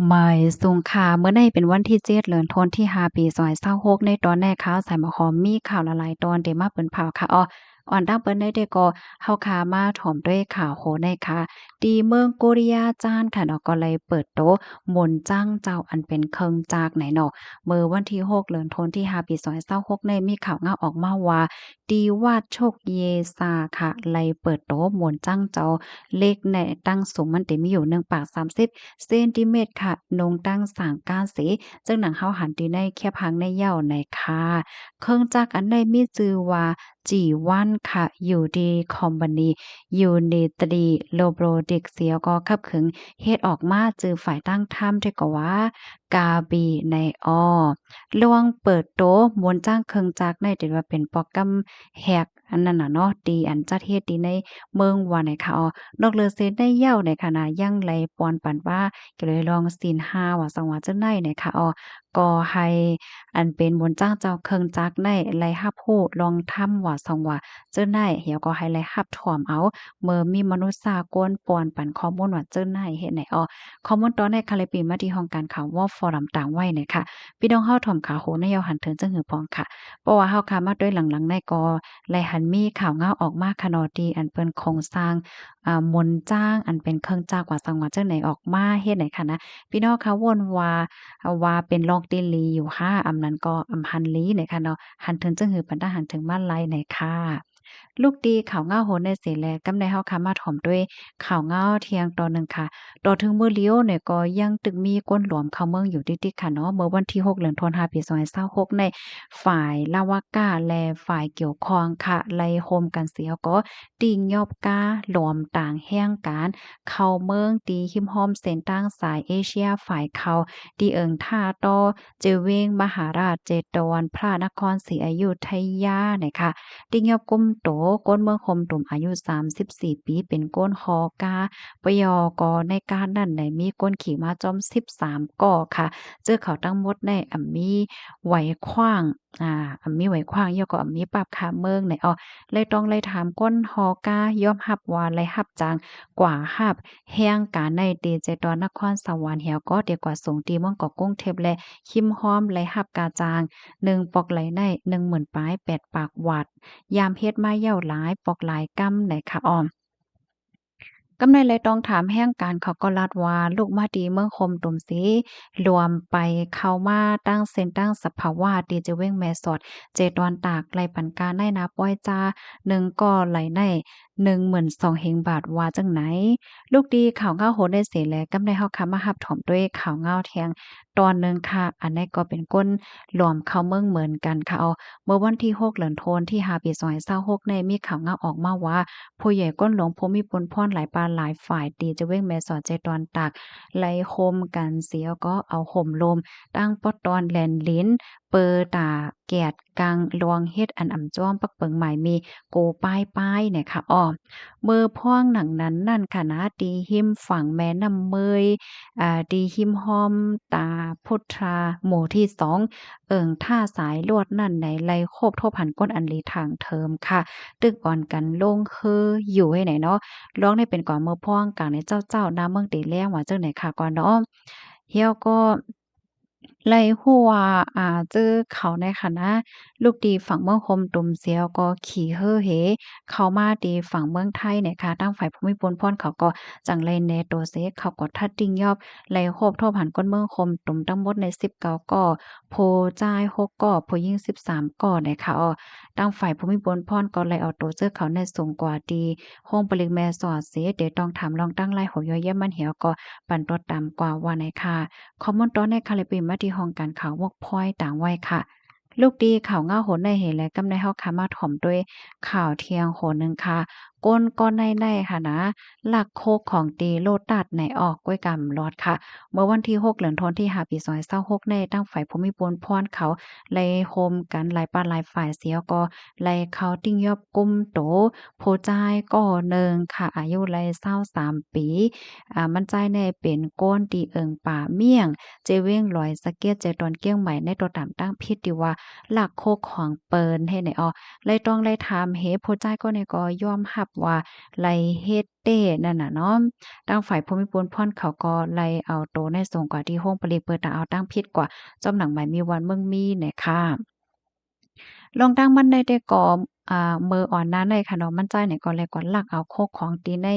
หมายสุงค่ะเมื่อในเป็นวันที่7เดือนธันที่5ปี2026ในตอนแรกข่าวสายหมอหอมมีข่าวหลายๆตอนเดมาเปิ้นเผาค่ะอ้ออ่อนดังเปิ้นได้ได้ก็เฮาค่ะมาถ่อมด้วยข่าวโหในค่ะตีเมืองโกริยาจานค่ะเนาะก็เลยเปิดโต๊ะมนต์จ้างเจ้าอันเป็นเคิงจากไหนเนาะเมื่อวันที่6เดือนธันที่5ปี2026ในมีข่าวงาออกมาว่าตีวาดโชคเยซาค่ะเลยเปิดโต๊ะมนต์จ้างเจ้าเลขในตั้งสูงมันติมีอยู่1ปาก30 เซนติเมตรค่ะนงตั้งสางก้านสีจึงหนังเฮาหันตีในแคบหางในเหย้าในค่ะเครื่องจักรอันใดมีชื่อว่าจีวันค่ะอยู่ดีคอมพานียูนิตรีโลโบรดิกเสียก็ขับขึงเฮ็ดออกมาจือฝ่ายตั้งถ้ำที่ก็ว่ากาบีในอ้อลวงเปิดโต๊ะมวนจ้างเครื่องจักรในที่ว่าเป็นโปรแกรมแฮกอันนั้นน่ะเนาะดีอันจัดเฮ็ดดีในเมืองว่าไหนค่ะอ้อนอกเลือเซได้เหย้าในขณะยังไหลปอนปันว่าก็เลยลองศีล5ว่าสังว่าจังได๋เนี่ยค่ะก็ให้อันเป็นบนจ้างเจ้าเครื่องจักรได้ไหลรับรู้ลองทำว่าสังว่าจั่งใดเหี่ยวก็ให้ไหลรับถ่อมเอาเมื่อมีมนุษย์สากลป่วนปันข้อมูลว่าจั่งใดเฮ็ดไหนข้อมูลตอนในคาลิปีมาที่ห้องการข่าววอลฟอรัมต่างไว้เนี่ยค่ะพี่น้องเฮาถ่อมข่าวโหนยาวหันถึงจังหือพองค่ะเพราะว่าเฮาค่ะมาด้วยหลังๆในก็ไหลหันมีข่าวงาออกมาคะเนาะที่อันเปิ้นโครงสร้าง มนต์จ้างอันเป็นเครื่องจักรว่าสังว่าจั่งใดออกมาเฮ็ดไหนค่ะนะพี่น้องคะวนว่าเป็นลอกติลีอยู่ค่ะอำนั้นก็อำหันลีเนี่ยค่ะเนาะหันถึงจังหือปันตาหันถึงมาลัยไหนค่ะลูกดีข่าวเงาโหนในเสแลกำในเฮาค่ะมาถ่อมด้วยข่าวเงาเที่ยงตอนหนึ่งค่ะต่อถึงมื้อเลี้ยวเนี่ยก็ยังตึกมีก้นหลวมเข้าเมืองอยู่ติดๆค่ะเนาะเมื่อวันที่6เดือนธันวาคมปี2026ในฝ่ายลาวากาและฝ่ายเกี่ยวข้องค่ะไล่โฮมกันเสียก็ ติงยอบกาหลอมต่างแห่งการเข้าเมืองตีหิมห้อมเส้นตั้งสายเอเชียฝ่ายเขาตีเอิงท่าต่อเจเวงมหาราชเจตวันพระนครศรีอยุธยาเนี่ยค่ะติงยอบกุมโตก้นเมืองคมตุ่มอายุ34ปีเป็นก้นคอกาปยกในการนั้นได้มีก้นขี่ม้าจอม13ก่อค่ะเจอเขาทั้งหมดในมีไหวขว้างมีไหวขว้างยอก็มีปรับคาเมืองในเลยต้องเลยถามก้นฮอกายอมรับว่าเลยรับจางกว่ารับแห่งการในดีเจตอนนครสวรรค์เหี่ยวก็เดียวกว่าส่งตีเมืองเกาะกรุงเทพและคิมฮ้อมเลยรับกาจาง1ปอกไหลใน10,000ปลาย8ปากวัดยามเฮ็ดมาเย้าหลายปอกหลายกำไหนค่ะกำไนเลยต้องถามแห่งการเขาก็ลัดว่าลูกมาดีเมืองคมตุ่มสีรวมไปเข้ามาตั้งเซ็นตั้งสภาวะดีเจเว้งแม่สอดเจดอนตากไหลปันการได้นาป้อยจ้า1ก็ไหลใน12,000เฮงบาทว่าจังไหนลูกดีข่าวเงาโหได้เสียแลกำไดเฮาคำมารับถอมด้วยข่าวเงาแทงตอนหนึ่งค่ะอันนี้ก็เป็นก้นรวมเข้าเมืองเหมือนกันค่ะเมื่อวันที่6เดือนธันวาคมที่5ปี2026ในมีข่าวเงาออกมาว่า ผู้ใหญ่ก้นหลวงภูมิพลพรหลายปานหลายฝ่ายตีจะเว้งแม่สอดใจตอนตากไล่โคมกันเสียก็เอาห่มลมตั้งปอดตอนแลนลิ้นเปอตาแกดกังลวงเฮ็ดอันอ่ำจ้อมปักเปิงหมายมีโกป้ายเนี่ยค่ะมือพ่องหนังนั้นนั่นค่ะนะตีหิมฝั่งแม่น้ำเมยตีหิมหอมตาพุทราหมู่ที่2ท่าสายลวดนั่นไหนไล่โคบโทพันก้นอันลีทางเทิมค่ะ ตึกอ่อนกันลงคืออยู่ให้ไหนเนาะร้องได้เป็นก่อนเมื่อพ้องกลางในเจ้าน้ำเมืองตีแล้งว่าจังไหนค่ะก่อนเนาะเฮียก็ไล่หัวจื้อเขาในคณะลูกดีฝั่งเมืองคมตุ่มเสียวก็ขี่เฮ่อเหเข้ามาดีฝั่งเมืองไทยเนี่ยค่ะตั้งฝ่ายภูมิพลพ่นเขาก็จังไลแนโตเซเขาก็ทัดติ้งยอบไล่โคบโทบหันก้นเมืองคมตุ่มทั้งหมดใน19ก่อโพจ่าย6ก่อโพยิง13ก่อเนี่ยค่ะตั้งฝ่ายภูมิพลพ่นก็ไล่เอาโตเจอเขาในสูงกว่าดีห้องปลิกแม่สอดเสเดี๋ยวต้องถามลองตั้งไล่หอยเยี่ยมมันเหี่ยวก็ปั่นตดตามกว่าว่าไหนค่ะ คอมมอนตอนในคาลิปีมาที่ห้องการข่าววอกพอยต่างไว้ค่ะลูกดีข่าวเงาโหนในเหตุและกำในเฮาค่ะมาถ่อมด้วยข่าวเที่ยงโหนหนึ่งค่ะก้นก้อนในค่ะนะหลักโคกของตีโลตัดในออกก้วยกำลอดค่ะเมื่อวันที่6เดือนธันวาคมที่5ปี2026ในตั้งฝ่ายภูมิพลพรเขาไล่โฮมกันหลายปานหลายฝ่ายเสียก็ไล่เขาติ้งยอบกุมโตโพจ่ายก่อหนึ่งค่ะอายุไล่23ปีมันใจในเป็นก้นตีเอิงป่าเมี่ยง เจเว้งลอยสะเก็ดเจตอนเกี้ยงใหม่ในตัวตามตั้งพิษดีว่าหลักโคกของเปินให้ไหนเลยต้องเลยถามเฮผู้ใจก็ในก็ยอมรับ ว่าไล่เฮ็ดเต้นั่นน่ะเนาะตั้งฝ่ายภูมิพลพ่อนเขาก็ไล่เอาโตในส่งกว่าที่ห้องปลีเปิดตาเอาตั้งผิดกว่าจอมหนังหมายมีวันเมืองมีเนี่ยค่ะลองตั้งมันได้แต่ก่อมืออ่อนนั้นเลยค่ะเนาะมันใจเนี่ยก็เลยก็ลักเอาโคกของตีใน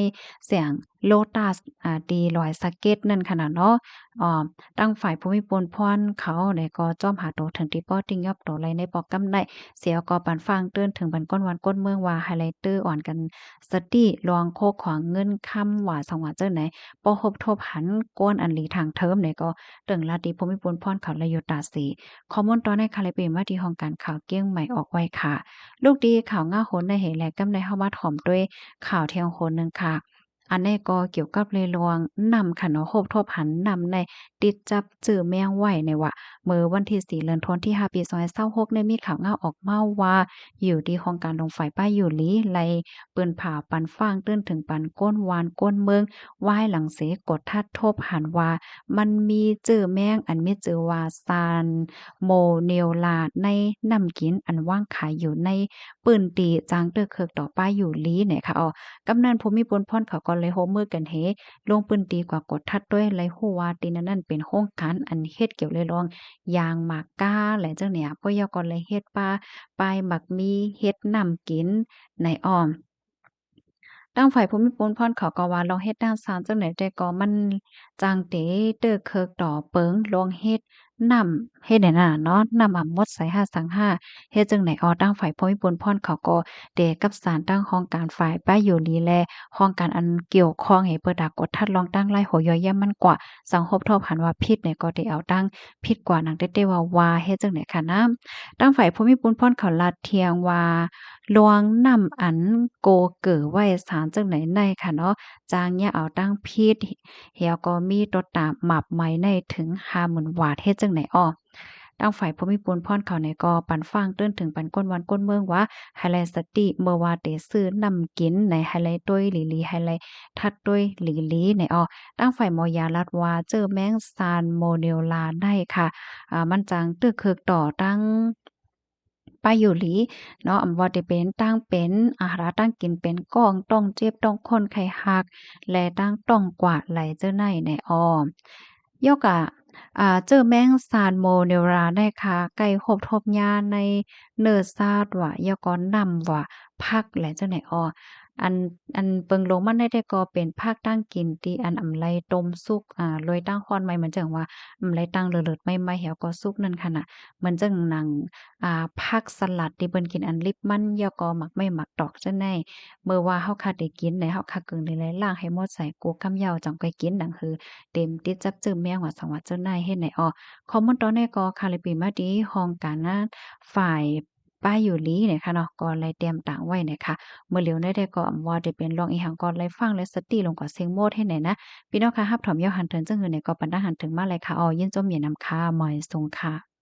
เสียง Lotus ตีลอยสะเก็ดนั่นค่ะน่ะเนาะอ่าตั้งฝ่ายภูมิพลพรเขาเนี่ยก็จ้อมหาโตถึงที่ป้อติงยอบโตไลในปอกกำได้เสียก็ปันฟังเตือนถึงบันก้นวันก้นเมืองว่าไฮไลเตอร์อ่อนกันสติลวงโคกของเงินค่ำว่าสังว่าเจ้าไหนป้อฮบทบหันก้นอันหลีทางเทิมเนี่ยก็ตึงลาติภูมิพลพรเขาเลยอยู่ตาสีข้อมูลตอนในคาลิเปนว่าที่ห้องการข่าวเกี้ยงใหม่ออกไว้ค่ะ ลูกดีข่าวง่าโหนในเหตุแลกำในเฮามาถ่อมด้วยข่าวเที่ยงโหนหนึ่งค่ะอันนี้ก็เกี่ยวกับเลยลวงนำค่ะเนาะโฮบทบหันนำในติดจับจื้อแมงไว้ในว่าเมื่อวันที่4เดือนธันวาคมที่5ปี2026ได้มีข่าวง่าออกมาว่าอยู่ที่โครงการลงไฟป้ายอยู่หลีไลปืนผ่าปันฟ้างตื้นถึงปันก้นวานก้นเมืองว่ายหลังเสกดทัดทบหันว่ามันมีจื้อแมงอันมีจื้อว่าซานโมเนลลาในน้ำกินอันว่างขายอยู่ใน ปืนตีจางเตอเคิกต่อป้ายอยู่ลีเนี่ยค่ะกำนันภูมิพลพ่นเขาก็เลยโฮมมือกันเฮลงปืนตีกว่ากดทัดด้วยไรฮู้ว่าตีนั้นเป็นโครงการอันเฮ็ดเกี่ยวเลยลองยางหมากก้าแหละเจ้าเนี่ยปยกเลยเฮ็ดปลายหมักมีเฮ็ดน้ำกินในอ้อม ตั้งฝ่ายภูมิพลพรเขาก็ว่าลองเฮ็ดด้านซานจังไหนแต่ก็มันจางเตเตอเคิกต่อเปิงลองเฮ็ดนำเฮ็ดได้น่ะเนาะนำหมดใส่5สัง5เฮ็ดจังไหนตั้งฝ่ายภูมิพลพรเขาก็เดกับสารตั้งห้องการฝ่ายป้ายอยู่ลีแลห้องการอันเกี่ยวข้องให้เปิดดากดทัดลองตั้งไล่หัวย่อยย่ำมันกว่าสังคบทบหันว่าผิดเนี่ยก็ได้เอาตั้งผิดกว่านังเต้ๆว่าเฮ็ดจังไหนค่ะนะตั้งฝ่ายภูมิพลพรเขาลาดเทียงว่า ลวงนำอันโกเก๋อไว้สารจังไหนในค่ะเนาะจางเนี่ยเอาตั้งพีดเหี่ยวก็มีตดตามหมับไหมในถึง50,000วาทเฮ็ดจังไหนตั้งฝ่ายภูมิพลพรเขาในก็ปันฟังเตื้นถึงปันก้นวันก้นเมืองว่าไฮไลท์สติเมื่อว่าเตซื้อนำกินในไฮไลท์ต้วยหลีลีไฮไลท์ทัดต้วยหลีลีในตั้งฝ่ายมอยาลัดว่าเจอแมงซานโมเนลลาได้ค่ะมันจังตึกเคิกต่อตั้ง ป้ายอยู่หลีเนาะว่าจะเป็นตั้งเป็นอาหารตั้งกินเป็นก้องต้องเจ็บต้องคนไข้หักและตั้งต้องกวาดไหลเจ้าในในยกอะเจอแมงซานโมเนราได้ค่ะไก่หบทบยาในเนื้อซาดว่ายากอนนำว่าพักและเจ้าไหนอันเปิงลงมันได้แต่ก็เป็นภาคตั้งกินที่อันอำไลต้มสุกโรยตั้งคอนใหม่เหมือนจังว่าอำไลตั้งเลิศๆใหม่ๆแหวก็สุกนั่นค่ะน่ะเหมือนจังหนัง ผักสลัดที่เปิ้นกินอันลิบมันยอก็หมักไม่หมักดอกจังได๋เมื่อว่าเฮาคาได้กินได้เฮาคากึ่งได้หลายล่างให้หมดใส่กูกำเหยาจังไปกินดังคือเต็มติดจับจื้อแมวว่าสังว่าเจ้านายเฮ็ดไหนข้อมูลตอนนี้ก็คาลิปีมาดีห้องการงานฝ่ายป้ายอยู่ลีเนี่ยค่ะเนาะก็เลยเตรียมต่างไว้เนี่ยค่ะเมื่อเหลียวได้ก็อำว่าได้เป็นรองอีหังก็เลยฟังและสติลงกว่าเสียงโมดให้ไหนนะพี่น้องค่ะรับถอมยอหันเถิงจังหือเนี่ยก็ปันดาหันถึงมาเลยค่ะยินจมเย็นนำค่ะหมอยทรงค่ะ